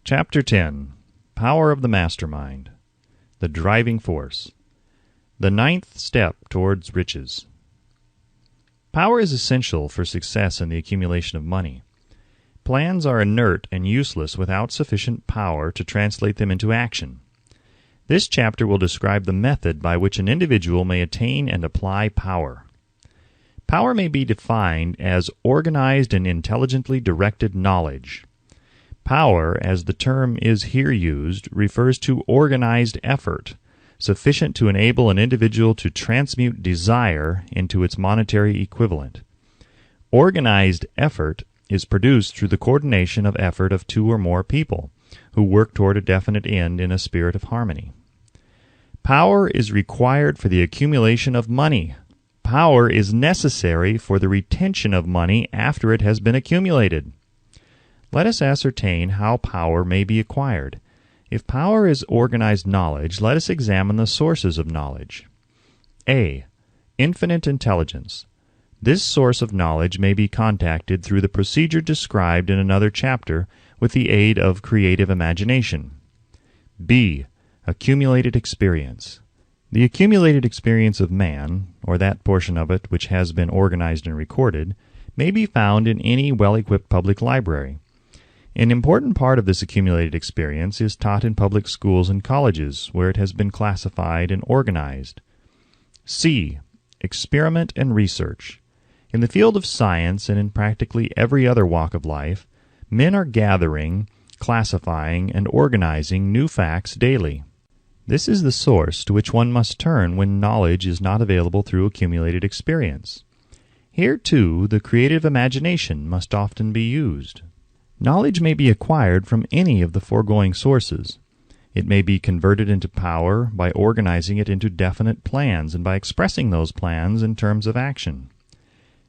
Chapter 10. Power of the Mastermind. The Driving Force. The ninth step towards riches. Power is essential for success in the accumulation of money. Plans are inert and useless without sufficient power to translate them into action. This chapter will describe the method by which an individual may attain and apply power. Power may be defined as organized and intelligently directed knowledge. Power, as the term is here used, refers to organized effort, sufficient to enable an individual to transmute desire into its monetary equivalent. Organized effort is produced through the coordination of effort of two or more people, who work toward a definite end in a spirit of harmony. Power is required for the accumulation of money. Power is necessary for the retention of money after it has been accumulated. Let us ascertain how power may be acquired. If power is organized knowledge, let us examine the sources of knowledge. A. Infinite intelligence. This source of knowledge may be contacted through the procedure described in another chapter with the aid of creative imagination. B. Accumulated experience. The accumulated experience of man, or that portion of it which has been organized and recorded, may be found in any well-equipped public library. An important part of this accumulated experience is taught in public schools and colleges, where it has been classified and organized. C. Experiment and research. In the field of science and in practically every other walk of life, men are gathering, classifying, and organizing new facts daily. This is the source to which one must turn when knowledge is not available through accumulated experience. Here, too, the creative imagination must often be used. Knowledge may be acquired from any of the foregoing sources. It may be converted into power by organizing it into definite plans and by expressing those plans in terms of action.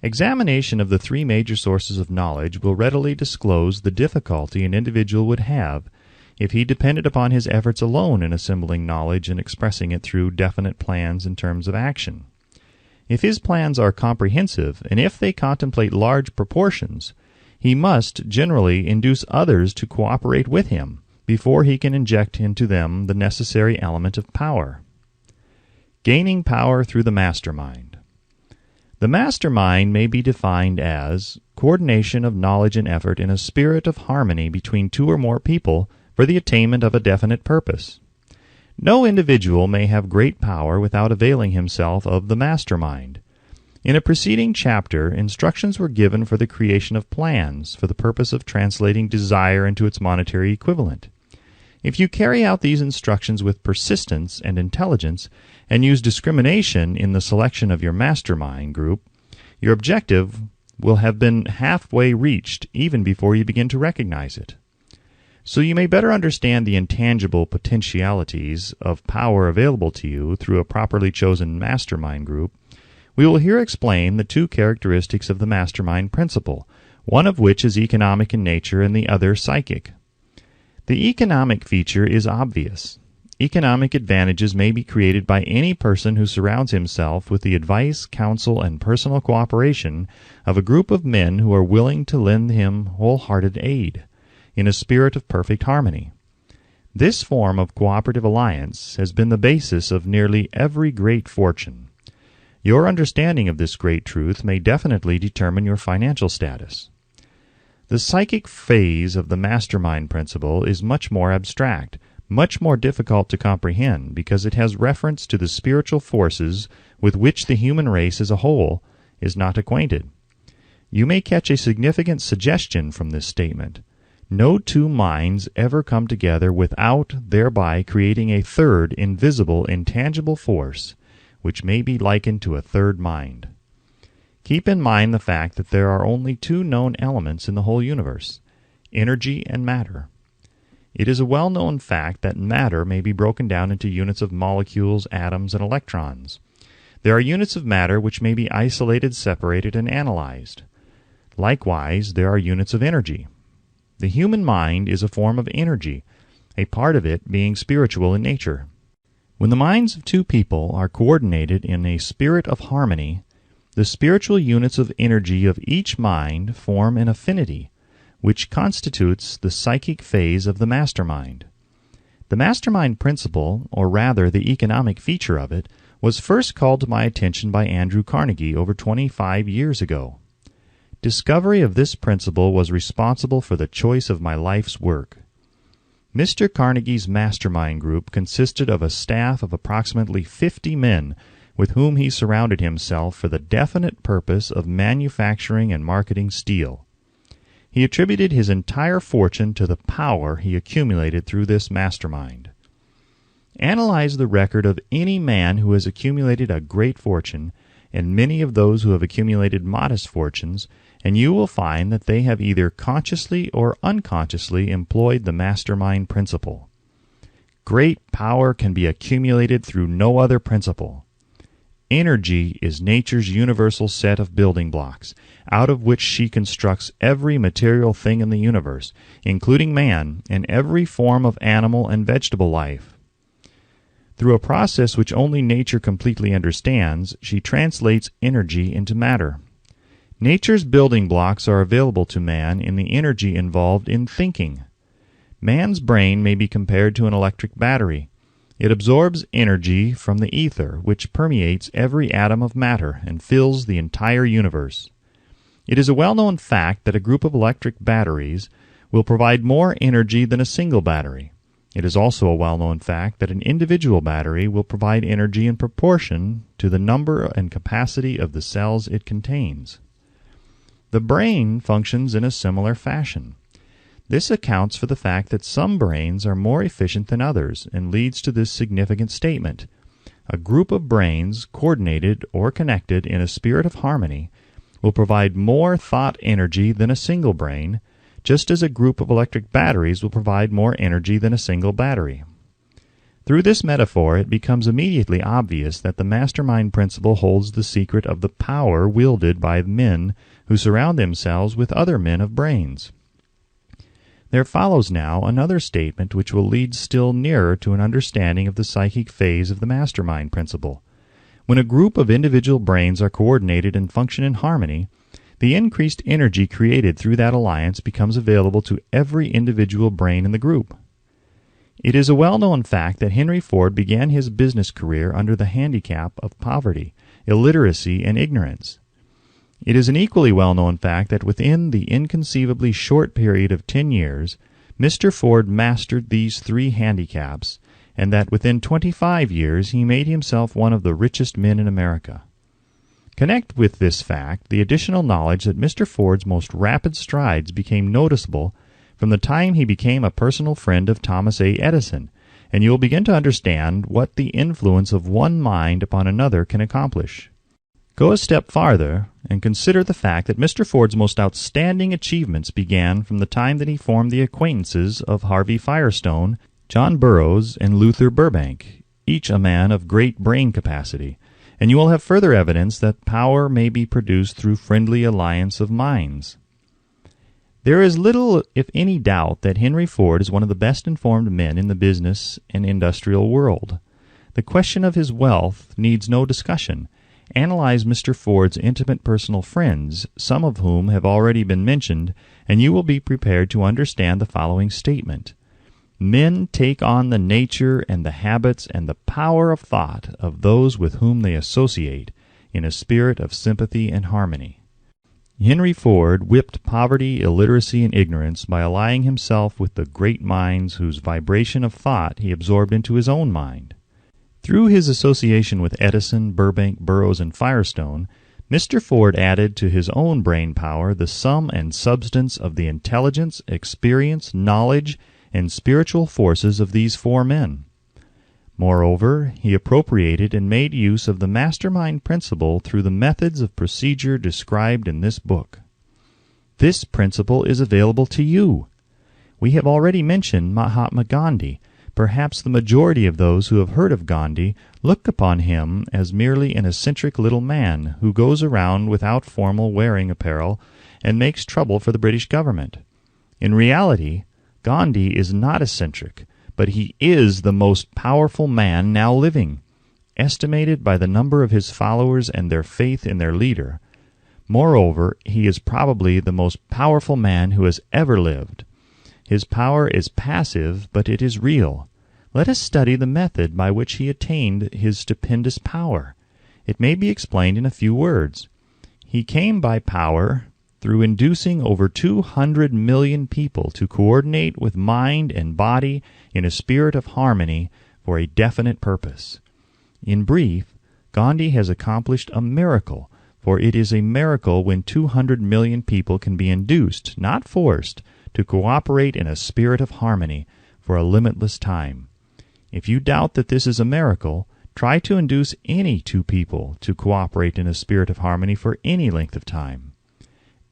Examination of the three major sources of knowledge will readily disclose the difficulty an individual would have if he depended upon his efforts alone in assembling knowledge and expressing it through definite plans in terms of action. If his plans are comprehensive, and if they contemplate large proportions, he must generally induce others to cooperate with him before he can inject into them the necessary element of power. Gaining power through the mastermind. The mastermind may be defined as coordination of knowledge and effort in a spirit of harmony between two or more people for the attainment of a definite purpose. No individual may have great power without availing himself of the mastermind. In a preceding chapter, instructions were given for the creation of plans for the purpose of translating desire into its monetary equivalent. If you carry out these instructions with persistence and intelligence, and use discrimination in the selection of your mastermind group, your objective will have been halfway reached even before you begin to recognize it. So you may better understand the intangible potentialities of power available to you through a properly chosen mastermind group, we will here explain the two characteristics of the mastermind principle, one of which is economic in nature and the other psychic. The economic feature is obvious. Economic advantages may be created by any person who surrounds himself with the advice, counsel, and personal cooperation of a group of men who are willing to lend him wholehearted aid, in a spirit of perfect harmony. This form of cooperative alliance has been the basis of nearly every great fortune. Your understanding of this great truth may definitely determine your financial status. The psychic phase of the mastermind principle is much more abstract, much more difficult to comprehend, because it has reference to the spiritual forces with which the human race as a whole is not acquainted. You may catch a significant suggestion from this statement. No two minds ever come together without thereby creating a third invisible, intangible force, which may be likened to a third mind. Keep in mind the fact that there are only two known elements in the whole universe, energy and matter. It is a well-known fact that matter may be broken down into units of molecules, atoms, and electrons. There are units of matter which may be isolated, separated, and analyzed. Likewise, there are units of energy. The human mind is a form of energy, a part of it being spiritual in nature. When the minds of two people are coordinated in a spirit of harmony, the spiritual units of energy of each mind form an affinity, which constitutes the psychic phase of the mastermind. The mastermind principle, or rather the economic feature of it, was first called to my attention by Andrew Carnegie over 25 years ago. Discovery of this principle was responsible for the choice of my life's work. Mr. Carnegie's mastermind group consisted of a staff of approximately 50 men with whom he surrounded himself for the definite purpose of manufacturing and marketing steel. He attributed his entire fortune to the power he accumulated through this mastermind. Analyze the record of any man who has accumulated a great fortune, and many of those who have accumulated modest fortunes, and you will find that they have either consciously or unconsciously employed the mastermind principle. Great power can be accumulated through no other principle. Energy is nature's universal set of building blocks, out of which she constructs every material thing in the universe, including man and every form of animal and vegetable life. Through a process which only nature completely understands, she translates energy into matter. Nature's building blocks are available to man in the energy involved in thinking. Man's brain may be compared to an electric battery. It absorbs energy from the ether, which permeates every atom of matter and fills the entire universe. It is a well-known fact that a group of electric batteries will provide more energy than a single battery. It is also a well-known fact that an individual battery will provide energy in proportion to the number and capacity of the cells it contains. The brain functions in a similar fashion. This accounts for the fact that some brains are more efficient than others and leads to this significant statement. A group of brains, coordinated or connected in a spirit of harmony, will provide more thought energy than a single brain, just as a group of electric batteries will provide more energy than a single battery. Through this metaphor, it becomes immediately obvious that the mastermind principle holds the secret of the power wielded by men who surround themselves with other men of brains. There follows now another statement which will lead still nearer to an understanding of the psychic phase of the mastermind principle. When a group of individual brains are coordinated and function in harmony, the increased energy created through that alliance becomes available to every individual brain in the group. It is a well-known fact that Henry Ford began his business career under the handicap of poverty, illiteracy, and ignorance. It is an equally well-known fact that within the inconceivably short period of 10 years, Mr. Ford mastered these three handicaps, and that within 25 years he made himself one of the richest men in America. Connect with this fact the additional knowledge that Mr. Ford's most rapid strides became noticeable from the time he became a personal friend of Thomas A. Edison, and you will begin to understand what the influence of one mind upon another can accomplish. Go a step farther and consider the fact that Mr. Ford's most outstanding achievements began from the time that he formed the acquaintances of Harvey Firestone, John Burroughs, and Luther Burbank, each a man of great brain capacity, and you will have further evidence that power may be produced through friendly alliance of minds. There is little, if any, doubt that Henry Ford is one of the best-informed men in the business and industrial world. The question of his wealth needs no discussion. Analyze Mr. Ford's intimate personal friends, some of whom have already been mentioned, and you will be prepared to understand the following statement. Men take on the nature and the habits and the power of thought of those with whom they associate in a spirit of sympathy and harmony. Henry Ford whipped poverty, illiteracy, and ignorance by allying himself with the great minds whose vibration of thought he absorbed into his own mind. Through his association with Edison, Burbank, Burroughs, and Firestone, Mr. Ford added to his own brain power the sum and substance of the intelligence, experience, knowledge, and spiritual forces of these four men. Moreover, he appropriated and made use of the mastermind principle through the methods of procedure described in this book. This principle is available to you. We have already mentioned Mahatma Gandhi. Perhaps the majority of those who have heard of Gandhi look upon him as merely an eccentric little man who goes around without formal wearing apparel and makes trouble for the British government. In reality, Gandhi is not eccentric, but he is the most powerful man now living. Estimated by the number of his followers and their faith in their leader, Moreover, he is probably the most powerful man who has ever lived. His power is passive, but it is real. Let us study the method by which he attained his stupendous power. It may be explained in a few words. He came by power through inducing over 200 million people to coordinate with mind and body in a spirit of harmony for a definite purpose. In brief, Gandhi has accomplished a miracle, for it is a miracle when 200 million people can be induced, not forced, to cooperate in a spirit of harmony for a limitless time. If you doubt that this is a miracle, try to induce any two people to cooperate in a spirit of harmony for any length of time.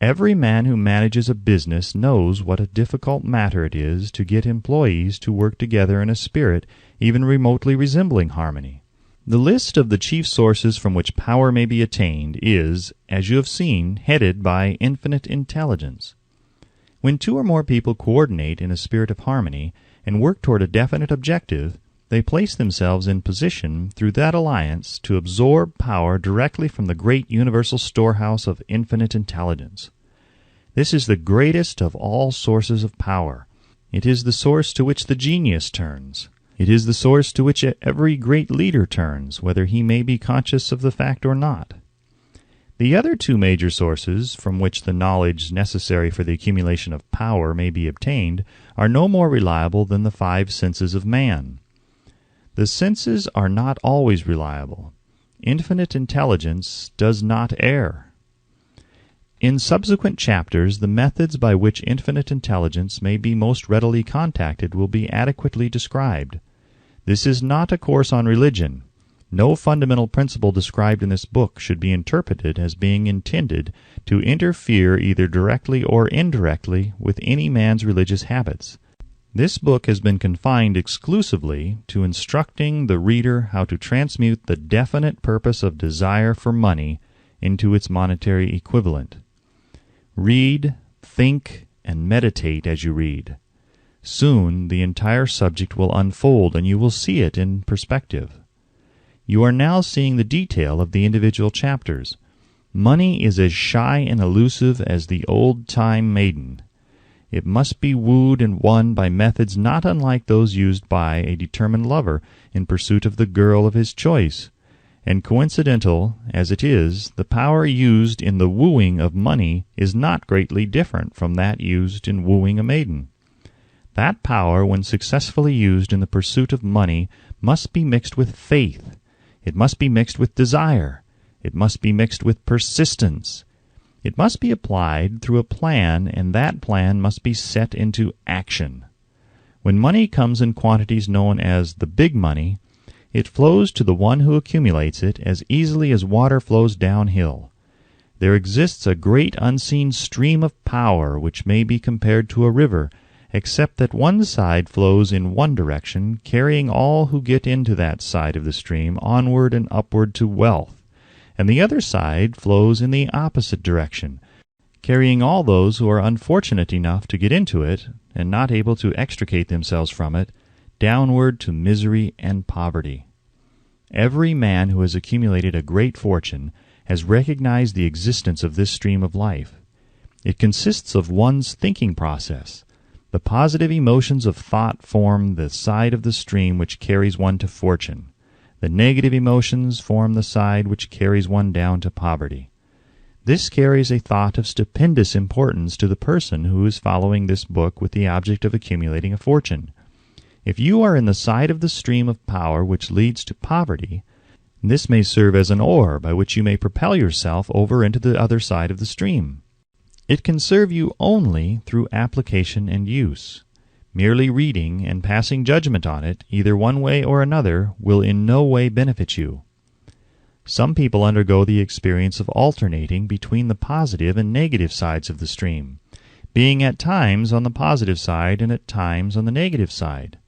Every man who manages a business knows what a difficult matter it is to get employees to work together in a spirit even remotely resembling harmony. The list of the chief sources from which power may be attained is, as you have seen, headed by infinite intelligence. When two or more people coordinate in a spirit of harmony and work toward a definite objective, they place themselves in position through that alliance to absorb power directly from the great universal storehouse of infinite intelligence. This is the greatest of all sources of power. It is the source to which the genius turns. It is the source to which every great leader turns, whether he may be conscious of the fact or not. The other two major sources from which the knowledge necessary for the accumulation of power may be obtained are no more reliable than the five senses of man. The senses are not always reliable. Infinite intelligence does not err. In subsequent chapters, the methods by which infinite intelligence may be most readily contacted will be adequately described. This is not a course on religion. No fundamental principle described in this book should be interpreted as being intended to interfere either directly or indirectly with any man's religious habits. This book has been confined exclusively to instructing the reader how to transmute the definite purpose of desire for money into its monetary equivalent. Read, think, and meditate as you read. Soon the entire subject will unfold and you will see it in perspective. You are now seeing the detail of the individual chapters. Money is as shy and elusive as the old-time maiden. It must be wooed and won by methods not unlike those used by a determined lover in pursuit of the girl of his choice. And coincidental as it is, the power used in the wooing of money is not greatly different from that used in wooing a maiden. That power, when successfully used in the pursuit of money, must be mixed with faith. It must be mixed with desire. It must be mixed with persistence. It must be applied through a plan, and that plan must be set into action. When money comes in quantities known as the big money, it flows to the one who accumulates it as easily as water flows downhill. There exists a great unseen stream of power which may be compared to a river, except that one side flows in one direction, carrying all who get into that side of the stream onward and upward to wealth, and the other side flows in the opposite direction, carrying all those who are unfortunate enough to get into it, and not able to extricate themselves from it, downward to misery and poverty. Every man who has accumulated a great fortune has recognized the existence of this stream of life. It consists of one's thinking process. The positive emotions of thought form the side of the stream which carries one to fortune. The negative emotions form the side which carries one down to poverty. This carries a thought of stupendous importance to the person who is following this book with the object of accumulating a fortune. If you are in the side of the stream of power which leads to poverty, this may serve as an oar by which you may propel yourself over into the other side of the stream. It can serve you only through application and use. Merely reading and passing judgment on it, either one way or another, will in no way benefit you. Some people undergo the experience of alternating between the positive and negative sides of the stream, being at times on the positive side and at times on the negative side.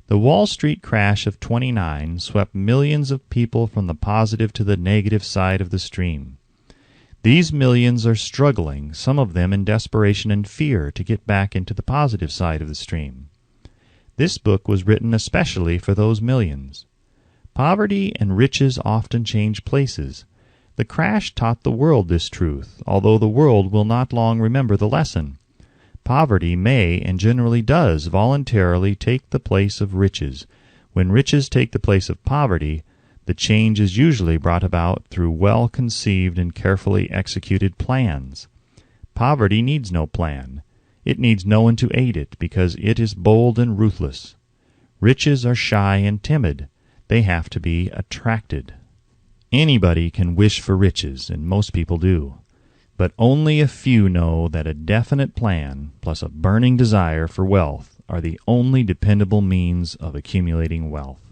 The Wall Street crash of '29 swept millions of people from the positive to the negative side of the stream. These millions are struggling, some of them in desperation and fear, to get back into the positive side of the stream. This book was written especially for those millions. Poverty and riches often change places. The crash taught the world this truth, although the world will not long remember the lesson. Poverty may and generally does voluntarily take the place of riches. When riches take the place of poverty, the change is usually brought about through well-conceived and carefully executed plans. Poverty needs no plan. It needs no one to aid it, because it is bold and ruthless. Riches are shy and timid. They have to be attracted. Anybody can wish for riches, and most people do. But only a few know that a definite plan plus a burning desire for wealth are the only dependable means of accumulating wealth.